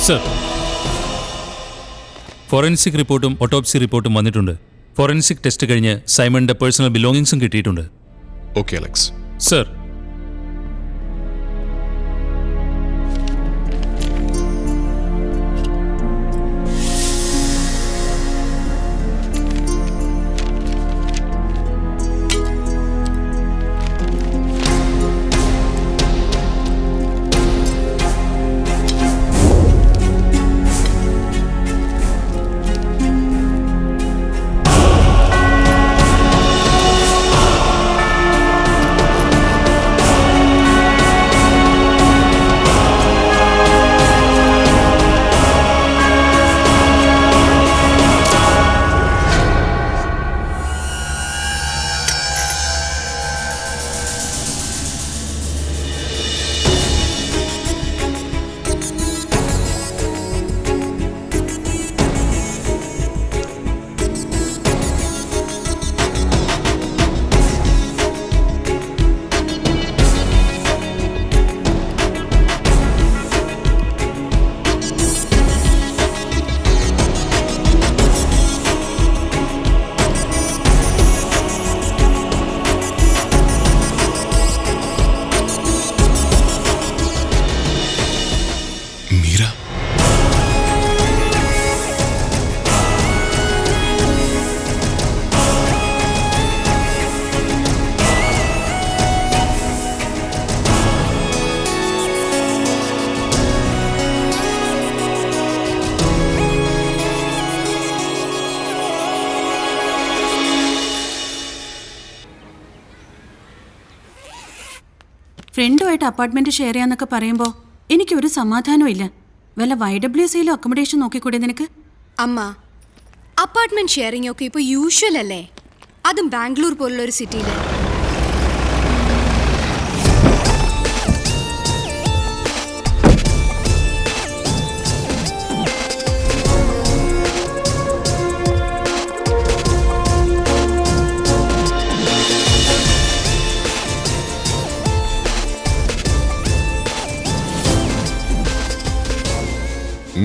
Sir, forensic റിപ്പോർട്ടും autopsy റിപ്പോർട്ടും വന്നിട്ടുണ്ട്. ഫോറൻസിക് ടെസ്റ്റ് കഴിഞ്ഞ് സൈമണിന്റെ പേഴ്സണൽ ബിലോങ്ങിങ്സും കിട്ടിയിട്ടുണ്ട്. Okay Alex. സർ, ഫ്രണ്ടുമായിട്ട് അപ്പാർട്ട്മെന്റ് ഷെയർ ചെയ്യാന്നൊക്കെ പറയുമ്പോൾ എനിക്കൊരു സമാധാനവും ഇല്ല. വല്ല YWCയിലും അക്കോമഡേഷൻ നോക്കിക്കൂടെ നിനക്ക്? അമ്മ, അപ്പാർട്ട്മെന്റ് ഷെയറിംഗ് ഒക്കെ ഇപ്പോൾ യൂഷ്വൽ അല്ലേ? അതും ബാംഗ്ലൂർ പോലുള്ള ഒരു സിറ്റിയിൽ.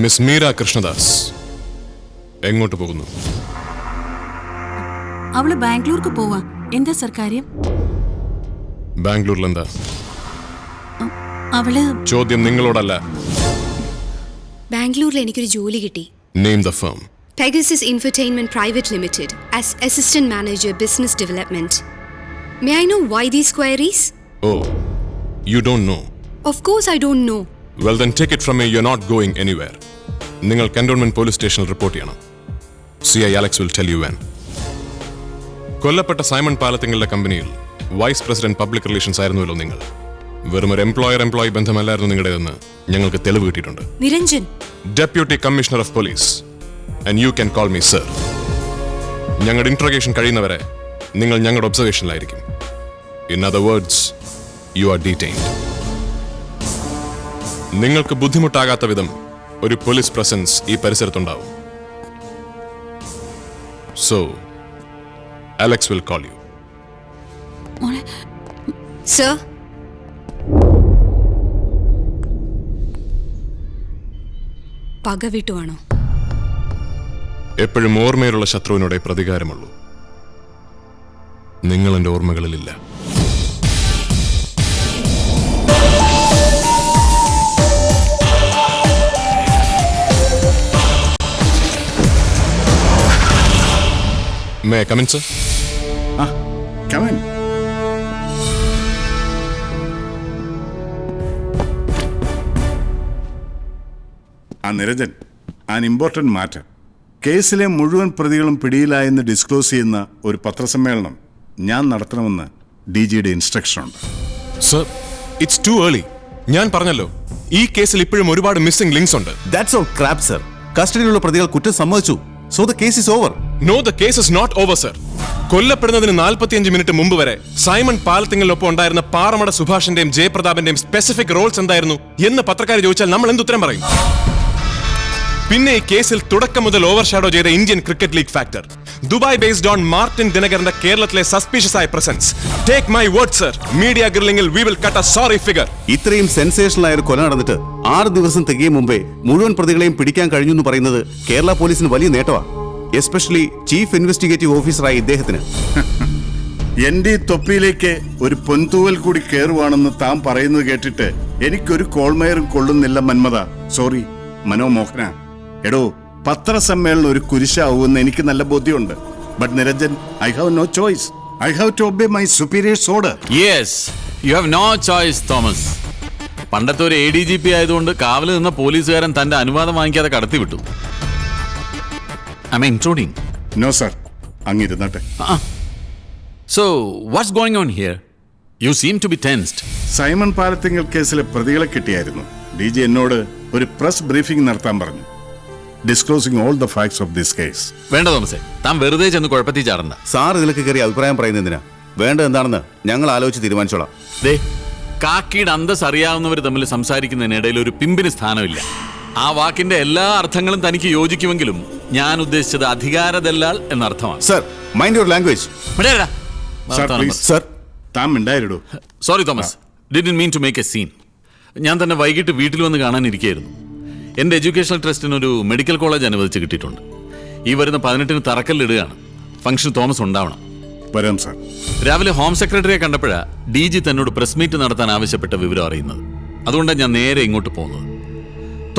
മിസ് മീര കൃഷ്ണദാസ് എങ്ങോട്ട് പോകുന്നു? അവള് ബാംഗ്ലൂർക്ക് പോവാ. എന്താ സർ കാര്യം? ബാംഗ്ലൂരിൽ എന്താ? അവള് ചോദ്യം നിങ്ങളോടല്ല. ബാംഗ്ലൂരിൽ എനിക്കൊരു ജോലി കിട്ടി. Name the firm. Pegasus Infotainment Private Limited as Assistant Manager Business Development. May I know why these queries? Oh, you don't know. Of course I don't know. Well then take it from me, you're not going anywhere. നിങ്ങൾ cantonment police സ്റ്റേഷനിൽ report ചെയ്യണം. CI Alex will tell you when. കൊല്ലപ്പെട്ട Simon പാലത്തിങ്ങളുടെ കമ്പനിയിൽ vice president public relations ആയിരുന്നുവല്ലോ നിങ്ങൾ. വെറും ഒരു എംപ്ലോയി ബന്ധമല്ലായിരുന്നു നിങ്ങളുടേതെന്ന് ഞങ്ങൾക്ക് തെളിവ് കിട്ടിയിട്ടുണ്ട്. Niranjan, deputy commissioner of police, and you can call me sir. ഞങ്ങളുടെ ഇന്ററോഗേഷൻ കഴിയുന്നവരെ നിങ്ങൾ ഞങ്ങളുടെ ഒബ്സർവേഷനിലായിരിക്കും. In other words, you are detained. നിങ്ങൾക്ക് ബുദ്ധിമുട്ടാകാത്ത വിധം ഒരു പോലീസ് പ്രസൻസ് ഈ പരിസരത്തുണ്ടാവും. So Alex will call you. Sir, പക വിട്ടുവാണോ? എപ്പോഴും ഓർമ്മയിലുള്ള ശത്രുവിനോടെ പ്രതികാരമുള്ളൂ. നിങ്ങൾ എൻ്റെ ഓർമ്മകളിലില്ല. May I come in, sir? Come in. Niranjan, an important matter. കേസിലെ മുഴുവൻ പ്രതികളും പിടിയിലായെന്ന് ഡിസ്ക്ലോസ് ചെയ്യുന്ന ഒരു പത്രസമ്മേളനം ഞാൻ നടത്തണമെന്ന് DGയുടെ ഇൻസ്ട്രക്ഷൻ ഉണ്ട്. Sir, it's too early. ഞാൻ പറഞ്ഞല്ലോ, ഈ കേസിൽ ഇപ്പോഴും ഒരുപാട് മിസ്സിംഗ് ലിങ്ക്സ് ഉണ്ട്. That's all crap, sir. കസ്റ്റഡിയിലുള്ള പ്രതികൾ കുറ്റം സമ്മതിച്ചു. So the case is over. No, the case is not over, sir. കൊല്ലപ്പെടുന്നതിന് 45 minute മുമ്പ് വരെ സൈമൺ പാലത്തിങ്ങളിലൊപ്പം ഉണ്ടായിരുന്ന പാറമട സുഭാഷിന്റെയും ജയപ്രതാപിന്റെയും സ്പെസിഫിക് റോൾസ് എന്തായിരുന്നു എന്ന് പത്രക്കാർ ചോദിച്ചാൽ നമ്മൾ എന്തുത്തരം പറയും? പിന്നെ ഈ കേസിൽ തുടക്കം മുതൽ ഓവർഷാഡോ ചെയ്ത Indian cricket league factor, Dubai based on Martin ദിനകറിന്റെ കേരളത്തിലെ സസ്പീഷ്യസ് ആയ presence. Take my word sir, media ഗ്രില്ലിംഗിൽ we will cut a sorry figure. ഇത്രയും സെൻസേഷണൽ ആയ ഒരു കൊല നടന്നിട്ട് 6 ദിവസം തികയും മുമ്പേ മുഴുവൻ പ്രതികളെയും പിടിക്കാൻ കഴിഞ്ഞു എന്ന് പറയുന്നത് കേരള പോലീസിന് വലിയ നേട്ടമാണ്. എസ്പെഷ്യലി ചീഫ് ഇൻവെസ്റ്റിഗേറ്റീവ് ഓഫീസറായ ഇദ്ദേഹത്തിന്. എന്റെ ഈ തൊപ്പിയിലേക്ക് ഒരു പൊൻതൂവൽ കൂടി കയറുവാണെന്ന് താൻ പറയുന്നത് കേട്ടിട്ട് എനിക്കൊരു കോൾമയറും കൊള്ളുന്നില്ല മന്മത. സോറി മനോമോഹന. എടോ, പത്രസമ്മേളനം ഒരു കുരിശാവുമെന്ന് എനിക്ക് നല്ല ബോധ്യമുണ്ട്. But Niranjan, I have no choice. I have to obey my superiors order. Yes, you have no choice Thomas. പണ്ടത്തെ ഒരു ADGP ആയതുകൊണ്ട് കാവല് നിന്ന പോലീസുകാരൻ തന്റെ അനുവാദം വാങ്ങിക്കാതെ കടത്തിവിട്ടു. I mean intruding. No sir, അങ്ങിരുന്നട്ടെ. So, what's going on here? You seem to be tensed. Simon Palathingal കേസിലെ പ്രതികളെ കിട്ടിയായിരുന്നു. DG എന്നോട് ഒരു പ്രസ് ബ്രീഫിംഗ് നടത്താൻ പറഞ്ഞു. Disclosing all the facts of this case. വേണ്ട തോമസേ, താൻ വെറുതെ ചെന്ന് കുഴപ്പത്തിൽ ചാടണ്ട. സാർ ഇതിലേക്ക് കയറി അഭിപ്രായം പറയുന്നതിനാ? വേണ്ടത് എന്താണെന്ന് ഞങ്ങൾ ആലോചിച്ച് തീരുമാനിച്ചോളാം. ദേ, കാക്കിയുടെ അന്തസ് അറിയാവുന്നവർ തമ്മിൽ സംസാരിക്കുന്നതിനിടയിൽ ഒരു പിമ്പിന് സ്ഥാനമില്ല. ആ വാക്കിന്റെ എല്ലാ അർത്ഥങ്ങളും തനിക്ക് യോജിക്കുമെങ്കിലും ഞാൻ ഉദ്ദേശിച്ചത് അധികാരദല്ലാൽ എന്നർത്ഥമാണ്. Sir, mind your language. Sir, please. Sir, താൻ മിണ്ടായിരടോ. Sorry Thomas, didn't mean to make a scene. ഞാൻ തന്നെ വൈകിട്ട് വീട്ടിൽ വന്ന് കാണാനിരിക്കുകയായിരുന്നു. എൻ്റെ എഡ്യൂക്കേഷണൽ ട്രസ്റ്റിന് ഒരു മെഡിക്കൽ കോളേജ് അനുവദിച്ച് കിട്ടിയിട്ടുണ്ട്. ഈ വരുന്ന 18-ന് തറക്കല്ലിടുകയാണ്. ഫംഗ്ഷൻ തോമസ് ഉണ്ടാവണം. വരാം സാർ. രാവിലെ ഹോം സെക്രട്ടറിയെ കണ്ടപ്പോഴാണ് DG തന്നോട് പ്രസ് മീറ്റ് നടത്താൻ ആവശ്യപ്പെട്ട വിവരം അറിയുന്നത്. അതുകൊണ്ടാണ് ഞാൻ നേരെ ഇങ്ങോട്ട് പോകുന്നത്.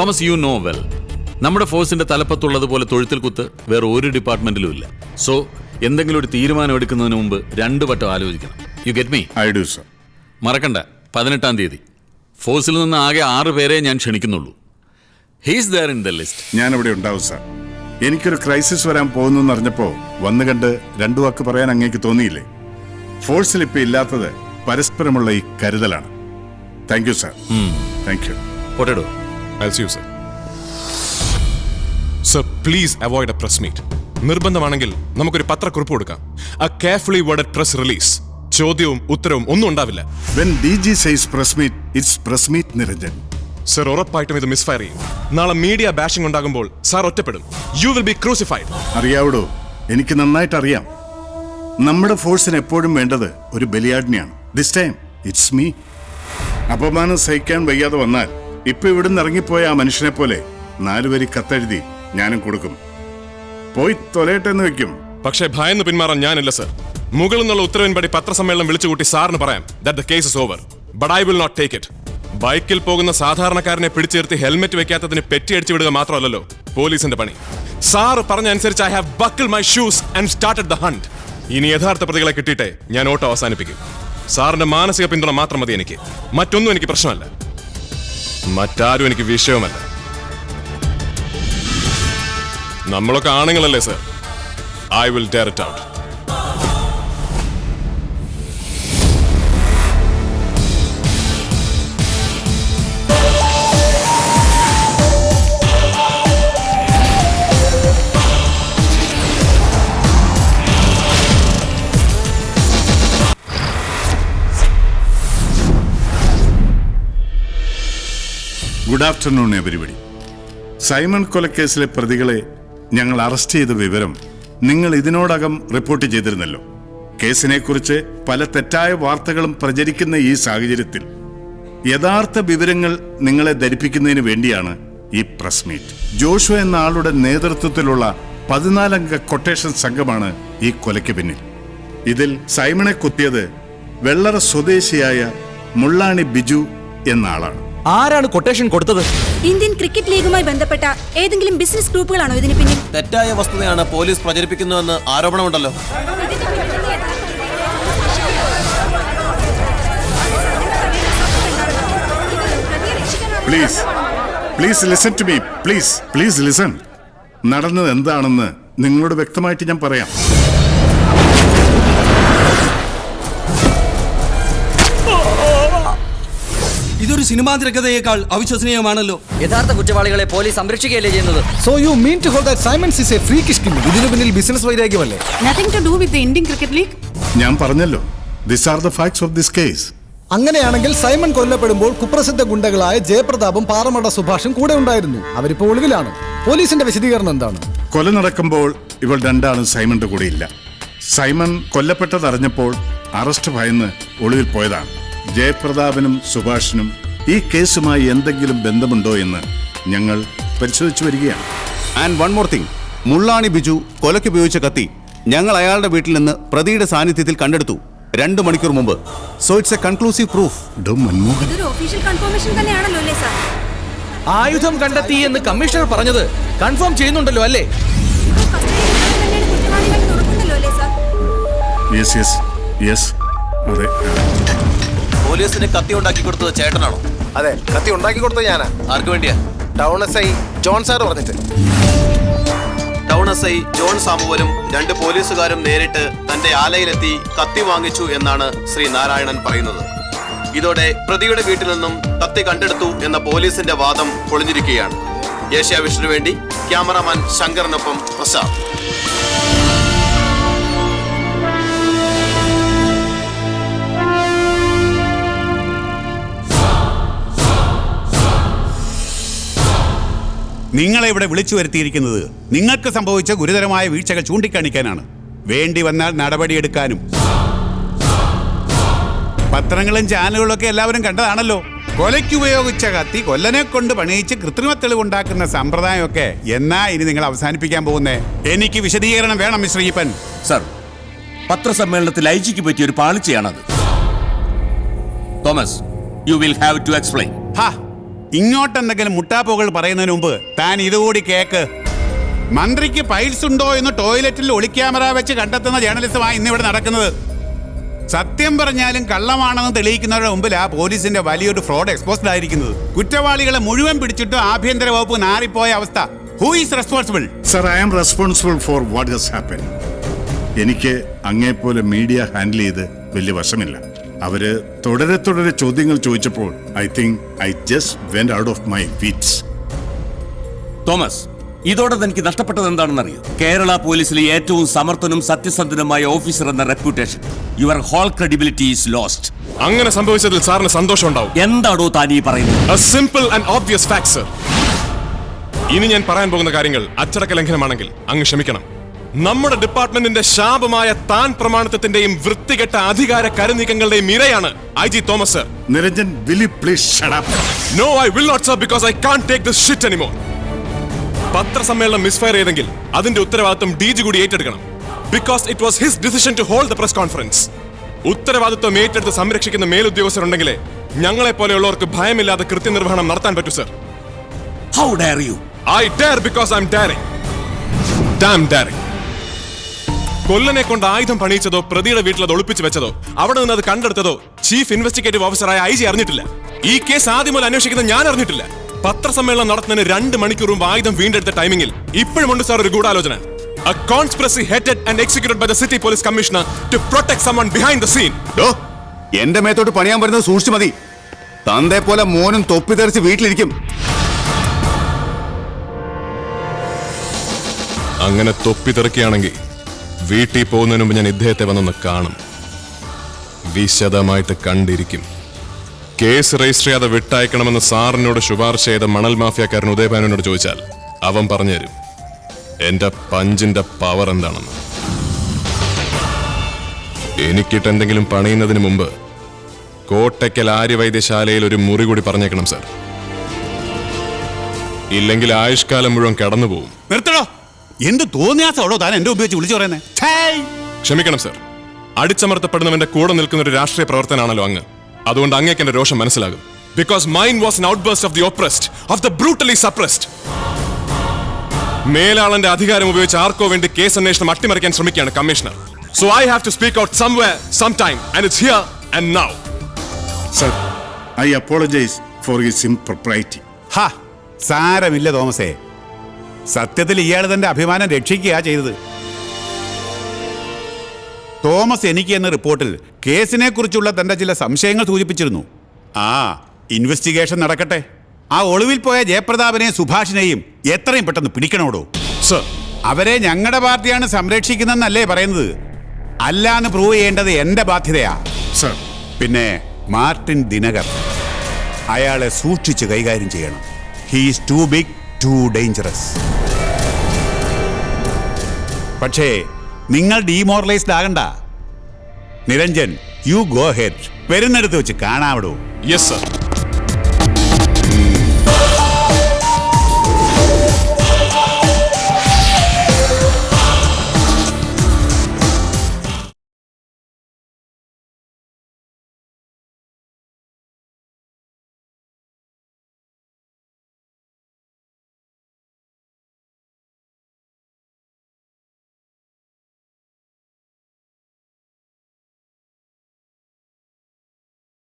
തോമസ്, യു നോ വെൽ, നമ്മുടെ ഫോഴ്സിന്റെ തലപ്പത്തുള്ളതുപോലെ തൊഴുത്തിൽ കുത്ത് വേറെ ഒരു ഡിപ്പാർട്ട്മെന്റിലും ഇല്ല. സോ എന്തെങ്കിലും ഒരു തീരുമാനം എടുക്കുന്നതിന് മുമ്പ് 2 വട്ടം ആലോചിക്കണം. You get me? I do sir. മറക്കണ്ട, 18-ാം തീയതി ഫോഴ്സിൽ നിന്ന് ആകെ 6 പേരെ ഞാൻ ക്ഷണിക്കുന്നുള്ളൂ. He's there in the list. ഞാനിവിടെ ഉണ്ടാവും സാർ. എനിക്കൊരു ക്രൈസിസ് വരാൻ പോകുന്നു എന്നറിഞ്ഞപ്പോ വന്നു കണ്ട് 2 വാക്ക് പറയാൻ അങ്ങേക്ക് തോന്നിയില്ലേ? ഫോഴ്സിൽ ഇപ്പൊ ഇല്ലാത്തത് പരസ്പരമുള്ള ഈ കരുതലാണ്. Thank you sir. Thank you. പോട്ടെടോ. I'll see you, sir. Sir, please avoid a press meet. നിർബന്ധമാണെങ്കിൽ നമുക്കൊരു പത്രക്കുറിപ്പ് കൊടുക്കാം. A carefully worded press release. ചോദ്യവും ഉത്തരവും ഒന്നും ഉണ്ടാവില്ല. When DG says press meet, it's press meet, Niranjan. Sir, ഉറപ്പായിട്ടും ഇത് മിസ്ഫയർ ചെയ്യും. നാളെ മീഡിയ ബാഷിംഗ് ഉണ്ടാകുമ്പോൾ സാർ ഒറ്റപ്പെടും. You will be crucified. അറിയാവടോ, എനിക്ക് നന്നായിട്ട് അറിയാം. നമ്മുടെ ഫോഴ്സിന് എപ്പോഴും വേണ്ടത് ഒരു ബലിയാടിനെയാണ്. This time it's me. അപമാനം സഹിക്കാൻ വയ്യാതെ വന്നാൽ ഇപ്പൊ ഇവിടുന്ന് ഇറങ്ങിപ്പോയ ആ മനുഷ്യനെ പോലെ 4 വരി കത്തെഴുതി ഞാനും കൊടുക്കും. പോയി തൊലയട്ടെന്ന് വെക്കും. പക്ഷേ ഭയന്ന് പിന്മാറാൻ ഞാനില്ല സർ. മുകളിൽ നിന്നുള്ള ഉത്തരവിൻപടി പത്രസമ്മേളനം വിളിച്ചുകൂട്ടി സാറിന് പറയാം that the case is over. But I will not take it. ബൈക്കിൽ പോകുന്ന സാധാരണക്കാരനെ പിടിച്ചേർത്തി ഹെൽമെറ്റ് വെക്കാത്തതിന് പെറ്റിയടിച്ചു വിടുക മാത്രമല്ലല്ലോ പോലീസിന്റെ പണി. സാർ പറഞ്ഞ അനുസരിച്ച് I have buckled my shoes and started the hunt. ഇനി യഥാർത്ഥ പ്രതികളെ കിട്ടിയിട്ടേ ഞാൻ ഓട്ടം അവസാനിപ്പിക്കും. സാറിന്റെ മാനസിക പിന്തുണ മാത്രം മതി എനിക്ക്. മറ്റൊന്നും എനിക്ക് പ്രശ്നമല്ല. മറ്റാരും എനിക്ക് വിഷയവുമല്ല. നമ്മളൊക്കെ ആണുങ്ങളല്ലേ സർ? I will tear it out. Good afternoon everybody. Simon കൊലക്കേസിലെ പ്രതികളെ ഞങ്ങൾ അറസ്റ്റ് ചെയ്ത വിവരം നിങ്ങൾ ഇതിനോടകം റിപ്പോർട്ട് ചെയ്തിരുന്നല്ലോ. കേസിനെക്കുറിച്ച് പല തെറ്റായ വാർത്തകളും പ്രചരിക്കുന്ന ഈ സാഹചര്യത്തിൽ യഥാർത്ഥ വിവരങ്ങൾ നിങ്ങളെ ധരിപ്പിക്കുന്നതിന് വേണ്ടിയാണ് ഈ പ്രസ് മീറ്റ്. ജോഷുവ എന്ന ആളുടെ നേതൃത്വത്തിലുള്ള 14 അംഗ കൊട്ടേഷൻ സംഘമാണ് ഈ കൊലയ്ക്ക് പിന്നിൽ. ഇതിൽ സൈമണെ കുത്തിയത് വെള്ളറ സ്വദേശിയായ മുള്ളാണി ബിജു എന്ന ആളാണ്. ആരാണ് കൊട്ടേഷൻ കൊടുത്തത്? ഇന്ത്യൻ ക്രിക്കറ്റ് ലീഗുമായി ബന്ധപ്പെട്ട ഏതെങ്കിലും ബിസിനസ് ഗ്രൂപ്പുകളാണോ ഇതിന് പിന്നിൽ? തെറ്റായ വസ്തുതയാണ് പോലീസ് പ്രചരിപ്പിക്കുന്നുവെന്ന് ആരോപണമുണ്ടല്ലോ. Please listen to me. Please listen. നടന്നത് എന്താണെന്ന് നിങ്ങളോട് വ്യക്തമായിട്ട് ഞാൻ പറയാം. ഇതൊരു സിനിമാ തിരക്കഥയേക്കാൾ അവിശ്വസനീയമാണല്ലോ. യഥാർത്ഥ കുറ്റവാളികളെ പോലീസ് സംരക്ഷിക്കുകയല്ലേ ചെയ്യുന്നത്? So you mean to hold that Simon's is a freakish king? ഇതിനു പിന്നിൽ ബിസിനസ് വൈരാഗ്യമല്ലേ? Nothing to do with the Indian cricket league. ഞാൻ പറഞ്ഞല്ലോ, this are the facts of this case. അങ്ങനെയാണെങ്കിൽ സൈമൺ കൊല്ലപ്പെടുമ്പോൾ കുപ്രസിദ്ധ ഗുണ്ടകളായ ജയപ്രതാപും പാറമട സുഭാഷും കൂടെ ഉണ്ടായിരുന്നു. അവരിപ്പോ ഒളിവിലാണ്. പോലീസിന്റെ വിശദീകരണം എന്താണ്? കൊല നടക്കുമ്പോൾ ഇവൾ രണ്ടാളും സൈമന്റെ കൂടെ ഇല്ല. സൈമൺ കൊല്ലപ്പെട്ടതറിഞ്ഞപ്പോൾ അറസ്റ്റ് ഭയന്ന് ഒളിവിൽ പോയതാണ്. ജയപ്രതാപനും സുഭാഷിനും ഈ കേസുമായി എന്തെങ്കിലും ബന്ധമുണ്ടോ എന്ന് ഞങ്ങൾ പരിശോധിച്ചു വരികയാണ്. And one more thing, Mullani Biju കൊലയ്ക്ക് ഉപയോഗിച്ച കത്തി ഞങ്ങൾ അയാളുടെ വീട്ടിൽ നിന്ന് പ്രതിയുടെ സാന്നിധ്യത്തിൽ കണ്ടെടുത്തു 2 മണിക്കൂർ മുമ്പ്. So it's A conclusive proof. ഇതൊരു ഒഫീഷ്യൽ കൺഫർമേഷൻ തന്നെയാണല്ലോ അല്ലേ സാർ? ആയുധം കണ്ടെത്തി എന്ന് കമ്മീഷണർ പറഞ്ഞത് കൺഫേം ചെയ്യുന്നുണ്ടല്ലോ അല്ലേ? അതെ. പോലീസിന് കത്തി ഉണ്ടാക്കി കൊടുത്തത് ചേട്ടനാണോ? അതെ, കത്തി ഉണ്ടാക്കി കൊടുത്തത് ഞാനാ. ആർക്ക് വേണ്ടിയാ? ടൗൺ SI ജോൺ സാർ പറഞ്ഞിട്ട്. ടൗൺ SI ജോൺ സാമുവലും 2 പോലീസുകാരും നേരിട്ട് തന്റെ ആലയിലെത്തി കത്തി വാങ്ങിച്ചു എന്നാണ് ശ്രീ നാരായണൻ പറയുന്നത്. ഇതോടെ പ്രതിയുടെ വീട്ടിൽ നിന്നും കത്തി കണ്ടെടുത്തു എന്ന പോലീസിന്റെ വാദം പൊളിഞ്ഞിരിക്കുകയാണ്. ഏഷ്യാവിഷനു വേണ്ടി ക്യാമറാമാൻ ശങ്കറിനൊപ്പം പ്രസാദ്. നിങ്ങളെ ഇവിടെ വിളിച്ചു വരുത്തിയിരിക്കുന്നത് നിങ്ങൾക്ക് സംഭവിച്ച ഗുരുതരമായ വീഴ്ചകൾ ചൂണ്ടിക്കാണിക്കാനാണ്. വേണ്ടി വന്നാൽ നടപടിയെടുക്കാനും. പത്രങ്ങളും ചാനലുകളും ഒക്കെ എല്ലാവരും കണ്ടതാണല്ലോ. കൊലയ്ക്ക് ഉപയോഗിച്ച കത്തി കൊല്ലനെ കൊണ്ട് പണിയിച്ച് കൃത്രിമ തെളിവുണ്ടാക്കുന്ന സമ്പ്രദായമൊക്കെ എന്നാ ഇനി നിങ്ങൾ അവസാനിപ്പിക്കാൻ പോകുന്നേ? എനിക്ക് വിശദീകരണം വേണം മിസ്റ്റർ ഈപ്പൻ. സർ, പത്രസമ്മേളനത്തിൽ ഐജിക്ക് പറ്റിയ ഒരു പാളിച്ചയാണത്. Thomas, you will have to explain. ഇങ്ങോട്ടെന്തെങ്കിലും മുട്ടാപ്പോകൾ പറയുന്നതിന് മുമ്പ് താൻ ഇതുകൂടി കേക്ക്. മന്ത്രിക്ക് പൈൽസ് ഉണ്ടോ എന്ന് ടോയ്ലറ്റിൽ ഒളിക്യാമറ വെച്ച് കണ്ടെത്തുന്ന ജേർണലിസമാണ് ഇന്നിവിടെ നടക്കുന്നത്. സത്യം പറഞ്ഞാലും കള്ളമാണെന്ന് തെളിയിക്കുന്നവരുടെ മുമ്പിലാ പോലീസിന്റെ വലിയൊരു ഫ്രോഡ് എക്സ്പോസ്ഡ് ആയിരിക്കുന്നത്. കുറ്റവാളികളെ മുഴുവൻ പിടിച്ചിട്ട് ആഭ്യന്തര വകുപ്പ് നാറിപ്പോയ അവസ്ഥ. Who is responsible? Sir, I am responsible for what has happen. എനിക്ക് അങ്ങേപ്പോലെ മീഡിയ ഹാൻഡിൽ ചെയ്ത് വലിയ വശമില്ല. അവര് തുടരെ ചോദ്യങ്ങൾ ചോദിച്ചപ്പോൾ I think I just went out of my wits. Thomas, ഇതോടെ തനിക്ക് നഷ്ടപ്പെട്ടത് എന്താണെന്നറിയോ? കേരള പോലീസിലെ ഏറ്റവും സമർത്ഥനും സത്യസന്ധനുമായ ഓഫീസർ എന്ന reputation. Your whole credibility is lost. അങ്ങനെ സംഭവിച്ചതിൽ സാറിന് സന്തോഷം ഉണ്ടാവും. എന്താണോ താൻ ഈ പറയുന്നത്? A simple and obvious fact, sir. ഇനി ഞാൻ പറയാൻ പോകുന്ന കാര്യങ്ങൾ അച്ചടക്ക ലംഘനമാണെങ്കിൽ അങ്ങ് ക്ഷമിക്കണം. നമ്മുടെ ഡിപ്പാർട്ട്മെന്റിന്റെ ശാപമായ താൻ പ്രമാണിത്വത്തിന്റെയും വൃത്തികെട്ട അധികാര കരുനീക്കങ്ങളുടെയും ഇരയാണ് IG Thomas sir. Niranjan, will you please shut up? No, I will not, sir, because I can't take this shit anymore. പത്രസമ്മേളനം മിസ്ഫയർ ചെയ്തെങ്കിൽ അതിന്റെ ഉത്തരവാദിത്വം DG കൂടി ഏറ്റെടുക്കണം. Because it was his decision to hold the press conference. ഉത്തരവാദിത്വം ഏറ്റെടുത്ത് സംരക്ഷിക്കുന്ന മേലുദ്യോഗസ്ഥരുണ്ടെങ്കിലേ ഞങ്ങളെ പോലെയുള്ളവർക്ക് ഭയമില്ലാതെ കൃത്യനിർവഹണം നടത്താൻ പറ്റൂ sir. How dare you? I dare because I'm daring. Damn daring. കൊല്ലനെ കൊണ്ട് ആയുധം പണിയിച്ചതോ പ്രതിയുടെ വീട്ടിൽ അത് ഒളിപ്പിച്ച് വെച്ചതോ അവിടെ നിന്ന് അത് കണ്ടെടുത്തതോ ചീഫ് ഇൻവെസ്റ്റിഗേറ്റീവ് ഓഫീസറായ IG അറിഞ്ഞിട്ടില്ല. ഈ കേസ് ആദ്യം മുതൽ അന്വേഷിക്കുന്ന ഞാൻ അറിഞ്ഞിട്ടില്ല. പത്രസമ്മേളനം നടത്തുന്നതിന് 2 മണിക്കൂർ മുമ്പ് ആയുധം വീണ്ടെടുത്ത ടൈമിംഗിൽ ഇപ്പോഴുമുണ്ട് സാർ ഒരു ഗൂഢാലോചന. A conspiracy headed and executed by the city police commissioner to protect someone behind the scene. എന്റെ മേത്തോട്ട് പണിയാൻ വരുന്നത് സൂക്ഷിച്ചു മതി. തന്റെ പോലെ മോനും തൊപ്പി തെറിച്ച് വീട്ടിലിരിക്കും. അങ്ങനെ തൊപ്പി തെറിക്കുകയാണെങ്കിൽ വീട്ടിൽ പോകുന്നതിന് മുമ്പ് ഞാൻ ഇദ്ദേഹത്തെ വന്നൊന്ന് കാണും. വിശദമായിട്ട് കണ്ടിരിക്കും. കേസ് രജിസ്റ്റർ ചെയ്യാതെ വിട്ടയക്കണമെന്ന് സാറിനോട് ശുപാർശ ചെയ്ത മണൽ മാഫിയക്കാരൻ ഉദയഭാനുവിനോട് ചോദിച്ചാൽ അവൻ പറഞ്ഞുതരും എന്റെ പഞ്ചിന്റെ പവർ എന്താണെന്ന്. എനിക്കിട്ട് എന്തെങ്കിലും പണിയുന്നതിന് മുമ്പ് കോട്ടയ്ക്കൽ ആര്യവൈദ്യശാലയിൽ ഒരു മുറി കൂടി പറഞ്ഞേക്കണം സാർ. ഇല്ലെങ്കിൽ ആയുഷ്കാലം മുഴുവൻ കടന്നുപോകും. നിർത്തണോ? എന്ത് തോന്നിയാസോടോ താൻ എന്റെ ഉപയോഗിച്ച് വിളിച്ചു പറയുന്നത്? ക്ഷമിക്കണം സർ, അടിച്ചമർത്തപ്പെടുന്നവന്റെ കൂടെ നിൽക്കുന്ന ഒരു രാഷ്ട്രീയ പ്രവർത്തനാണല്ലോ അങ്ങ്. അതുകൊണ്ട് അങ്ങേക്ക് എന്റെ രോഷം മനസ്സിലാകും. Because mine was an outburst of the oppressed, of the brutally suppressed. മേലാളന്റെ അധികാരം ഉപയോഗിച്ച് ആർക്കോ വേണ്ടി കേസ് അന്വേഷണം അട്ടിമറിക്കാൻ ശ്രമിക്കുകയാണ് commissioner. So I have to speak out somewhere, sometime, and it's here and now. Sir, I apologize for his impropriety. സാരമില്ല തോമസേ. സത്യത്തിൽ ഇയാൾ തന്റെ അഭിമാനം രക്ഷിക്കുക ചെയ്തത്. തോമസ് എനിക്ക് എന്ന റിപ്പോർട്ടിൽ കേസിനെ കുറിച്ചുള്ള തന്റെ ചില സംശയങ്ങൾ സൂചിപ്പിച്ചിരുന്നു. ഇൻവെസ്റ്റിഗേഷൻ നടക്കട്ടെ. ആ ഒളിവിൽ പോയ ജയപ്രതാപനെയും സുഭാഷിനെയും എത്രയും പെട്ടെന്ന് പിടിക്കണോടോ. സർ, അവരെ ഞങ്ങളുടെ പാർട്ടിയാണ് സംരക്ഷിക്കുന്നതെന്നല്ലേ പറയുന്നത്? അല്ലാന്ന് പ്രൂവ് ചെയ്യേണ്ടത് എന്റെ ബാധ്യതയാ. സർ, പിന്നെ മാർട്ടിൻ ദിനകർ. അയാളെ സൂക്ഷിച്ച് കൈകാര്യം ചെയ്യണം. He is too big, too dangerous. പക്ഷേ നിങ്ങൾ ഡീമോറലൈസ്ഡ് ആകണ്ട. Niranjan, you go ahead. വരുന്നിടത്ത് വെച്ച് കാണാവിടൂ. Yes sir.